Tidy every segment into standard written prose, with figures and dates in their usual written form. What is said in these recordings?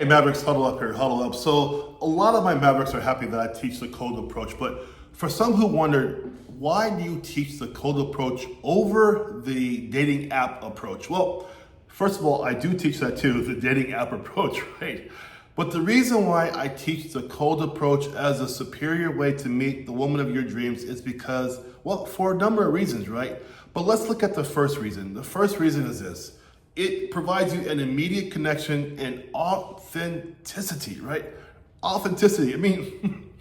Hey Mavericks, huddle up here, huddle up. So a lot of my Mavericks are happy that I teach the cold approach, but for some who wonder, why do you teach the cold approach over the dating app approach? Well, first of all, I do teach that too, the dating app approach, right? But the reason why I teach the cold approach as a superior way to meet the woman of your dreams is because, well, for a number of reasons, right? But let's look at the first reason. The first reason is this. It provides you an immediate connection and authenticity, right? Authenticity. I mean,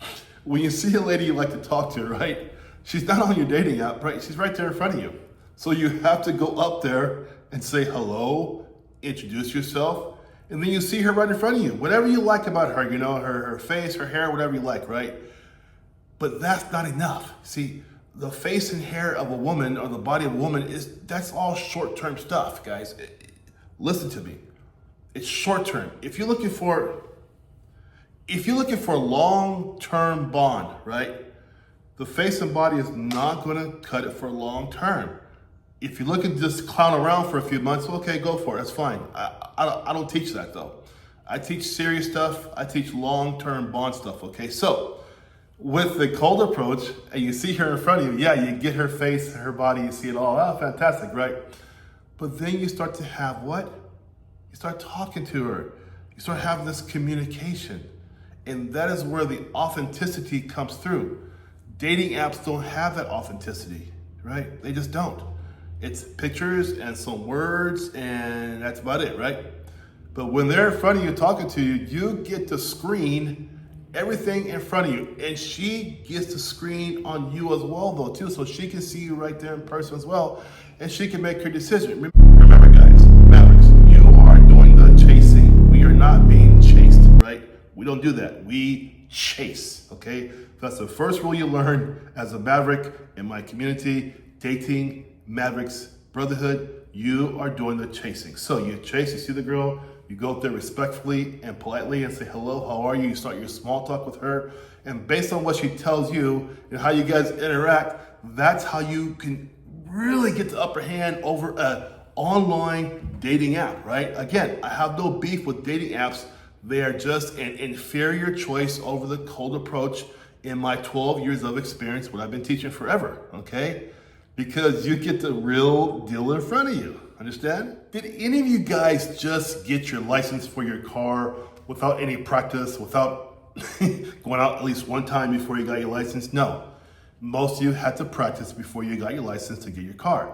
when you see a lady you like to talk to, right? She's not on your dating app, right? She's right there in front of you. So you have to go up there and say hello, introduce yourself, and then you see her right in front of you. Whatever you like about her, you know, her face, her hair, whatever you like, right? But that's not enough. See, the face and hair of a woman or the body of a woman that's all short-term stuff, guys. Listen to me. It's short-term. If you're looking for a long-term bond, right? The face and body is not going to cut it for long-term. If you're looking to just clown around for a few months, okay, go for it. That's fine. I don't teach that though. I teach serious stuff. I teach long-term bond stuff. Okay, so with the cold approach, and you see her in front of you, yeah, you get her face, her body, you see it all. Oh, fantastic, right? But then you start to have what? You start talking to her. You start having this communication. And that is where the authenticity comes through. Dating apps don't have that authenticity, right? They just don't. It's pictures and some words, and that's about it, right? But when they're in front of you talking to you, you get to screen everything in front of you, and she gets to screen on you as well though too, so she can see you right there in person as well, and she can make her decision. Remember guys, Mavericks, you are doing the chasing. We are not being chased, right? We don't do that. We chase, okay? That's the first rule you learn as a Maverick in my community, dating, Mavericks, Brotherhood. You are doing the chasing. So you chase, you see the girl, you go up there respectfully and politely and say, hello, how are you? You start your small talk with her. And based on what she tells you and how you guys interact, that's how you can really get the upper hand over an online dating app, right? Again, I have no beef with dating apps. They are just an inferior choice over the cold approach in my 12 years of experience, what I've been teaching forever, okay? Because you get the real deal in front of you. Understand? Did any of you guys just get your license for your car without any practice, without going out at least one time before you got your license? No. Most of you had to practice before you got your license to get your car.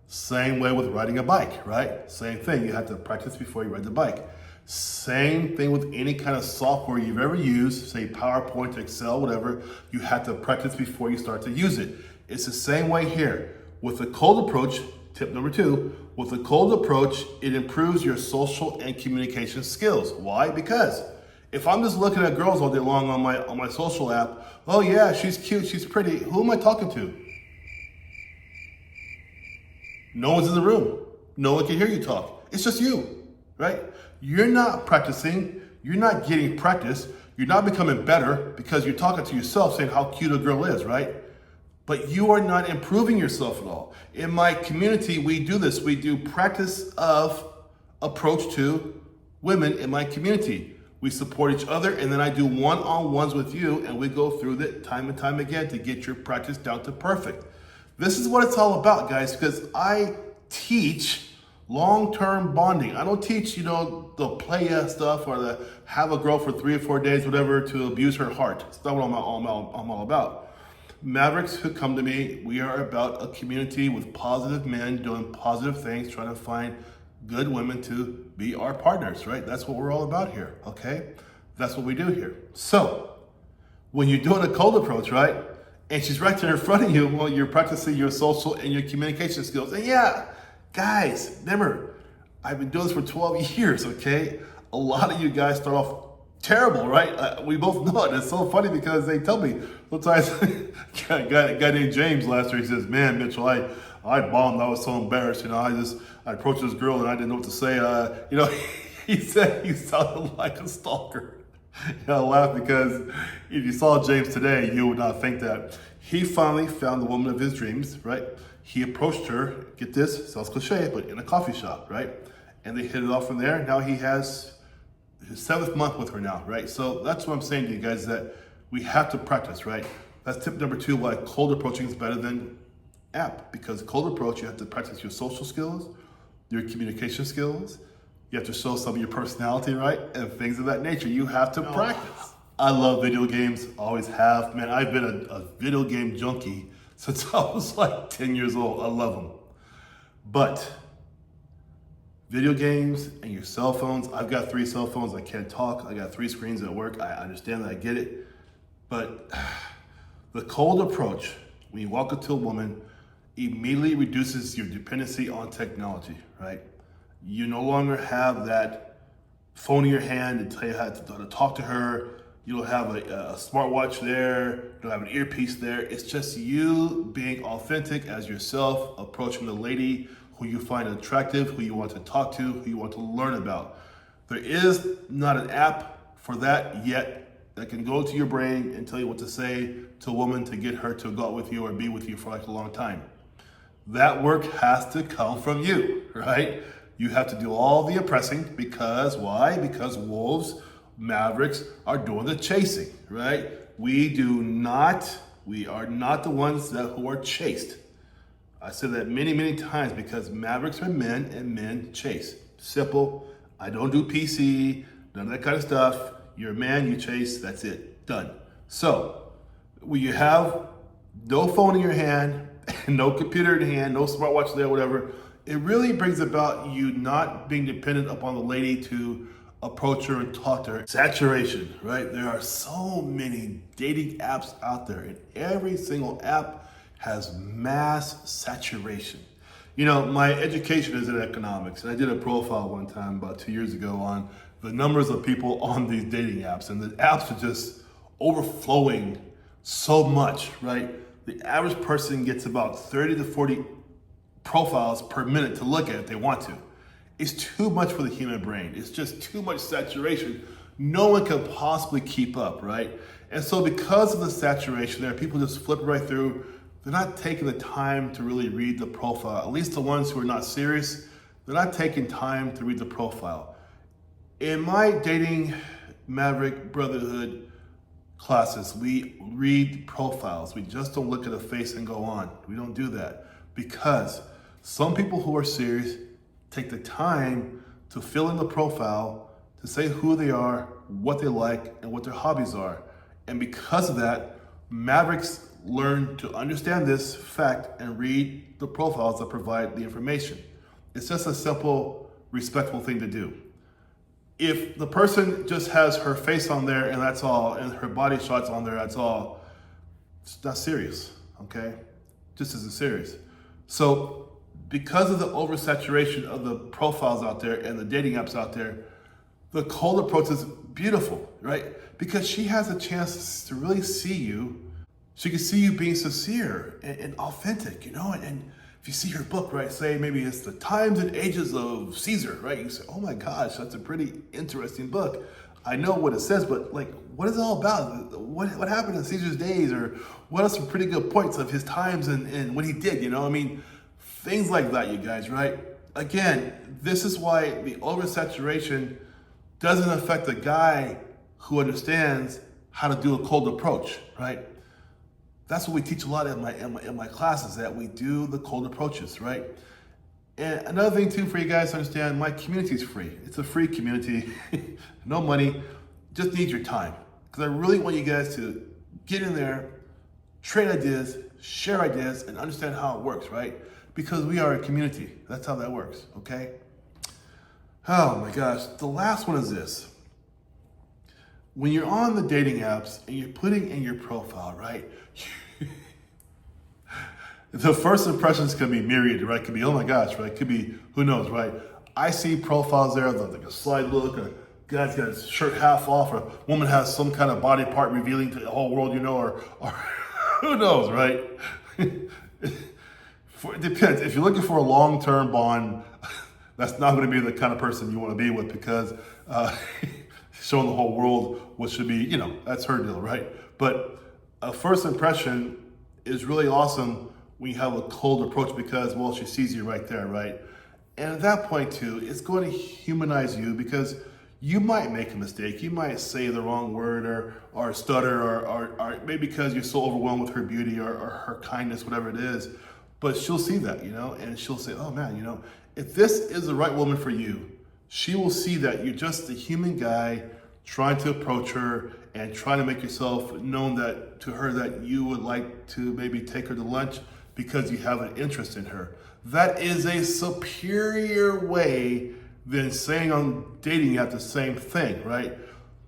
Same way with riding a bike, right? Same thing. You had to practice before you ride the bike. Same thing with any kind of software you've ever used, say PowerPoint, Excel, whatever. You had to practice before you start to use it. It's the same way here. With the cold approach, tip number 2, with the cold approach, it improves your social and communication skills. Why? Because if I'm just looking at girls all day long on my social app, oh yeah, she's cute, she's pretty, who am I talking to? No one's in the room. No one can hear you talk. It's just you, right? You're not practicing, you're not getting practice, you're not becoming better because you're talking to yourself saying how cute a girl is, right? But you are not improving yourself at all. In my community, we do this. We do practice of approach to women in my community. We support each other, and then I do one-on-ones with you, and we go through that time and time again to get your practice down to perfect. This is what it's all about, guys, because I teach long-term bonding. I don't teach, the playa stuff or the have a girl for 3 or 4 days, whatever, to abuse her heart. It's not what I'm all about. Mavericks who come to me, we are about a community with positive men doing positive things, trying to find good women to be our partners, right? That's what we're all about here, okay? That's what we do here. So, when you're doing a cold approach, right? And she's right there in front of you, well, you're practicing your social and your communication skills. And yeah, guys, remember, I've been doing this for 12 years, okay? A lot of you guys start off terrible, right? We both know it. It's so funny because they tell me sometimes. A guy named James last year, he says, "Man, Mitchell, I bombed. I was so embarrassed. I approached this girl and I didn't know what to say. He said he sounded like a stalker." I laugh because if you saw James today, you would not think that. He finally found the woman of his dreams, right? He approached her. Get this, sounds cliche, but in a coffee shop, right? And they hit it off from there. Now he has his 7th month with her now, right? So that's what I'm saying to you guys, that we have to practice, right? That's tip number 2, why cold approaching is better than app. Because cold approach, you have to practice your social skills, your communication skills. You have to show some of your personality, right? And things of that nature. You have to practice. I love video games, always have. Man, I've been a video game junkie since I was like 10 years old. I love them. But video games and your cell phones, I've got 3 cell phones, I can't talk. I got 3 screens at work, I understand that, I get it. But the cold approach, when you walk up to a woman, immediately reduces your dependency on technology, right? You no longer have that phone in your hand to tell you how to talk to her. You don't have a smartwatch there. You don't have an earpiece there. It's just you being authentic as yourself, approaching the lady who you find attractive, who you want to talk to, who you want to learn about. There is not an app for that yet that can go to your brain and tell you what to say to a woman to get her to go out with you or be with you for like a long time. That work has to come from you, right? You have to do all the oppressing because why? Because wolves, mavericks are doing the chasing, right? We are not the ones who are chased. I said that many, many times because mavericks are men and men chase. Simple. I don't do PC, none of that kind of stuff. You're a man, you chase, that's it, done. So, when you have no phone in your hand, no computer in hand, no smartwatch there, whatever, it really brings about you not being dependent upon the lady to approach her and talk to her. Saturation, right? There are so many dating apps out there, and every single app has mass saturation. You know, my education is in economics, and I did a profile one time about 2 years ago on the numbers of people on these dating apps, and the apps are just overflowing so much, right? The average person gets about 30 to 40 profiles per minute to look at if they want to. It's too much for the human brain. It's just too much saturation. No one can possibly keep up, right? And so because of the saturation there, people just flip right through. They're not taking the time to really read the profile. At least the ones who are not serious, they're not taking time to read the profile. In my dating Maverick Brotherhood classes, we read profiles. We just don't look at a face and go on. We don't do that because some people who are serious take the time to fill in the profile, to say who they are, what they like, and what their hobbies are. And because of that, Mavericks learn to understand this fact and read the profiles that provide the information. It's just a simple, respectful thing to do. If the person just has her face on there and that's all, and her body shots on there, that's all, it's not serious, okay? Just isn't serious. So because of the oversaturation of the profiles out there and the dating apps out there, the cold approach is beautiful, right? Because she has a chance to really see you. She can see you being sincere and authentic, you know? And if you see her book, right, say maybe it's The Times and Ages of Caesar, right? You say, oh my gosh, that's a pretty interesting book. I know what it says, but like, what is it all about? What happened in Caesar's days? Or what are some pretty good points of his times and what he did, you know? I mean, things like that, you guys, right? Again, this is why the oversaturation doesn't affect the guy who understands how to do a cold approach, right? That's what we teach a lot in my classes, that we do the cold approaches, right? And another thing too for you guys to understand, my community is free. It's a free community, no money, just need your time. Because I really want you guys to get in there, trade ideas, share ideas, and understand how it works, right? Because we are a community. That's how that works, okay? Oh my gosh, the last one is this. When you're on the dating apps and you're putting in your profile, right? The first impressions can be myriad, right? It could be, oh my gosh, right? It could be, who knows, right? I see profiles there, like a slide look, a guy's got his shirt half off, or a woman has some kind of body part revealing to the whole world, you know, or who knows, right? It depends. If you're looking for a long-term bond, that's not going to be the kind of person you want to be with, because showing the whole world what should be, you know, that's her deal, right? But a first impression is really awesome when you have a cold approach because, well, she sees you right there, right? And at that point too, it's going to humanize you because you might make a mistake. You might say the wrong word or stutter or maybe because you're so overwhelmed with her beauty or her kindness, whatever it is. But she'll see that, and she'll say, oh man, if this is the right woman for you, she will see that you're just a human guy trying to approach her and trying to make yourself known that to her that you would like to maybe take her to lunch because you have an interest in her. That is a superior way than saying on dating app the same thing, right?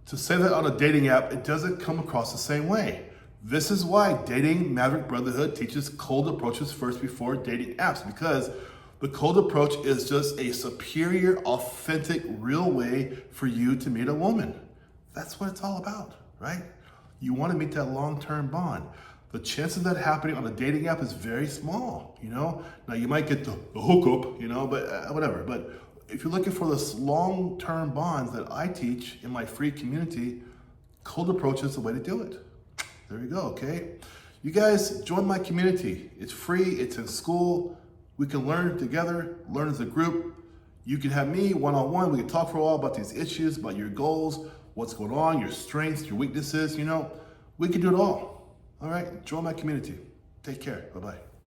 To say that on a dating app, it doesn't come across the same way. This is why Dating Maverick Brotherhood teaches cold approaches first before dating apps, because the cold approach is just a superior, authentic, real way for you to meet a woman. That's what it's all about, right? You want to meet that long-term bond. The chances of that happening on a dating app is very small, Now you might get the hookup, but whatever. But if you're looking for this long-term bonds that I teach in my free community, cold approach is the way to do it. There you go, okay? You guys join my community. It's free, it's in school. We can learn together, learn as a group. You can have me one-on-one. We can talk for a while about these issues, about your goals, what's going on, your strengths, your weaknesses, We can do it all. All right, join my community. Take care, bye-bye.